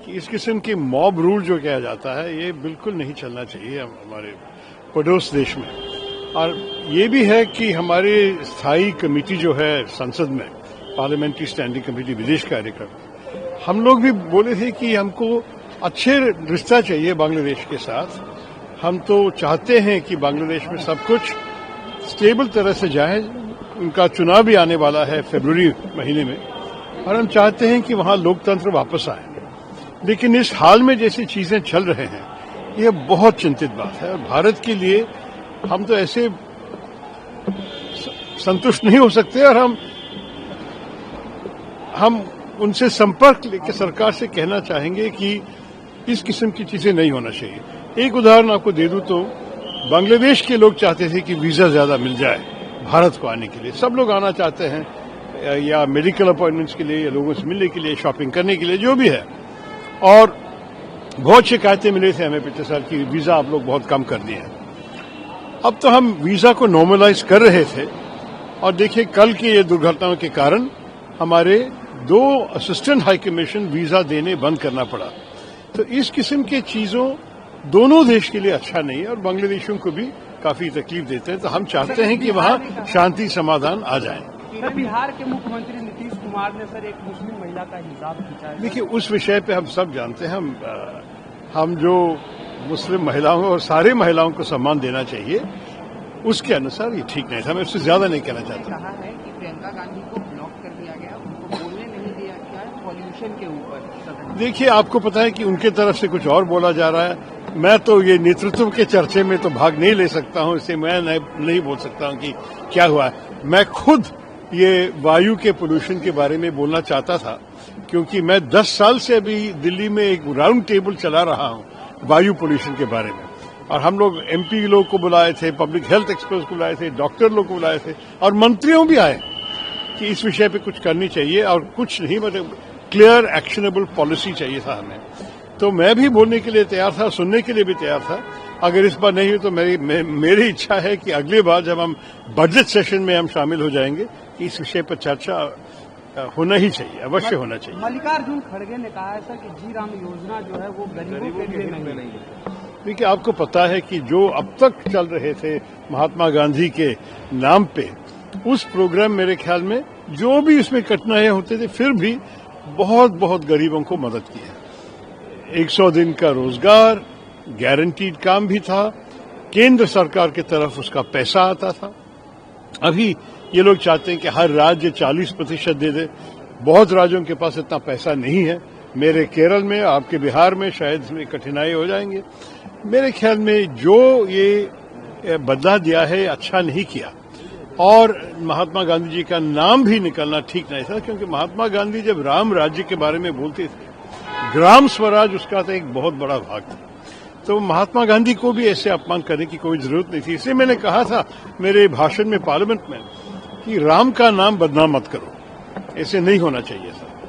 कि इस किस्म की मॉब रूल जो किया जाता है ये बिल्कुल नहीं चलना चाहिए हमारे पड़ोस देश में। और ये भी है कि हमारी स्थायी कमेटी जो है संसद में, पार्लियामेंट्री स्टैंडिंग कमेटी विदेश कार्यक्रम, हम लोग भी बोले थे कि हमको अच्छे रिश्ता चाहिए बांग्लादेश के साथ। हम तो चाहते हैं कि बांग्लादेश में सब कुछ स्टेबल तरह से जाए। उनका चुनाव भी आने वाला है फरवरी महीने में और हम चाहते हैं कि वहां लोकतंत्र वापस आए। लेकिन इस हाल में जैसी चीजें चल रहे हैं यह बहुत चिंतित बात है। और भारत के लिए हम तो ऐसे संतुष्ट नहीं हो सकते और हम उनसे संपर्क लेकर सरकार से कहना चाहेंगे कि इस किस्म की चीजें नहीं होना चाहिए। एक उदाहरण आपको दे दूं तो बांग्लादेश के लोग चाहते थे कि वीजा ज्यादा मिल जाए भारत को आने के लिए। सब लोग आना चाहते हैं, या मेडिकल अपॉइंटमेंट्स के लिए, या लोगों से मिलने के लिए, शॉपिंग करने के लिए, जो भी है। और बहुत शिकायतें मिले थे हमें पिछले साल की वीजा आप लोग बहुत कम कर दिए हैं। अब तो हम वीजा को नॉर्मलाइज कर रहे थे और देखिए कल की ये दुर्घटनाओं के कारण हमारे 2 असिस्टेंट हाई कमीशन वीजा देने बंद करना पड़ा। तो इस किस्म की चीजों दोनों देश के लिए अच्छा नहीं है और बांग्लादेशियों को भी काफी तकलीफ देते हैं। तो हम चाहते हैं कि वहां शांति समाधान आ जाए। सर, बिहार के मुख्यमंत्री नीतीश कुमार ने सर एक मुस्लिम महिला का हिजाब खींचा है। देखिए उस विषय पे हम सब जानते हैं। हम जो मुस्लिम महिलाओं और सारे महिलाओं को सम्मान देना चाहिए उसके अनुसार ये ठीक नहीं था। मैं उससे ज्यादा नहीं कहना चाहता। कहा है कि प्रियंका गांधी को ब्लॉक कर दिया गया, उनको बोलने नहीं दिया गया पॉल्यूशन के ऊपर। देखिए आपको पता है कि उनके तरफ से कुछ और बोला जा रहा है। मैं तो ये नेतृत्व के चर्चे में तो भाग नहीं ले सकता हूं, इससे मैं नहीं बोल सकता हूं कि क्या हुआ है। मैं खुद ये वायु के पोल्यूशन के बारे में बोलना चाहता था क्योंकि मैं 10 साल से अभी दिल्ली में एक राउंड टेबल चला रहा हूं वायु पोल्यूशन के बारे में। और हम लोग एमपी लोग को बुलाए थे, पब्लिक हेल्थ एक्सपर्ट्स को बुलाए थे, डॉक्टर लोग को बुलाए थे और मंत्रियों भी आए कि इस विषय पे कुछ करनी चाहिए और कुछ नहीं, मतलब क्लियर एक्शनेबल पॉलिसी चाहिए था हमें। तो मैं भी बोलने के लिए तैयार था, सुनने के लिए भी तैयार था। अगर इस बार नहीं हुई तो मेरी इच्छा है कि अगली बार जब हम बजट सेशन में हम शामिल हो जाएंगे कि इस विषय पर चर्चा होना ही चाहिए, अवश्य होना चाहिए। मल्लिकार्जुन खड़गे ने कहा है सर कि जी राम योजना जो है वो गरीबों के लिए नहीं है। देखिए आपको पता है कि जो अब तक चल रहे थे महात्मा गांधी के नाम पे उस प्रोग्राम, मेरे ख्याल में जो भी इसमें कठिनाइयां होते थे फिर भी बहुत गरीबों को मदद की है। 100 दिन का रोजगार, गारंटीड काम भी था, केंद्र सरकार की तरफ उसका पैसा आता था। अभी ये लोग चाहते हैं कि हर राज्य 40% दे दे। बहुत राज्यों के पास इतना पैसा नहीं है। मेरे केरल में, आपके बिहार में शायद इसमें कठिनाई हो जाएंगे। मेरे ख्याल में जो ये बदला दिया है अच्छा नहीं किया। और महात्मा गांधी जी का नाम भी निकलना ठीक नहीं था क्योंकि महात्मा गांधी जब राम राज्य के बारे में बोलते थे, ग्राम स्वराज उसका तो एक बहुत बड़ा भाग था। तो महात्मा गांधी को भी ऐसे अपमान करने की कोई जरूरत नहीं थी। इसलिए मैंने कहा था मेरे भाषण में पार्लियामेंट में कि राम का नाम बदनाम मत करो, ऐसे नहीं होना चाहिए था।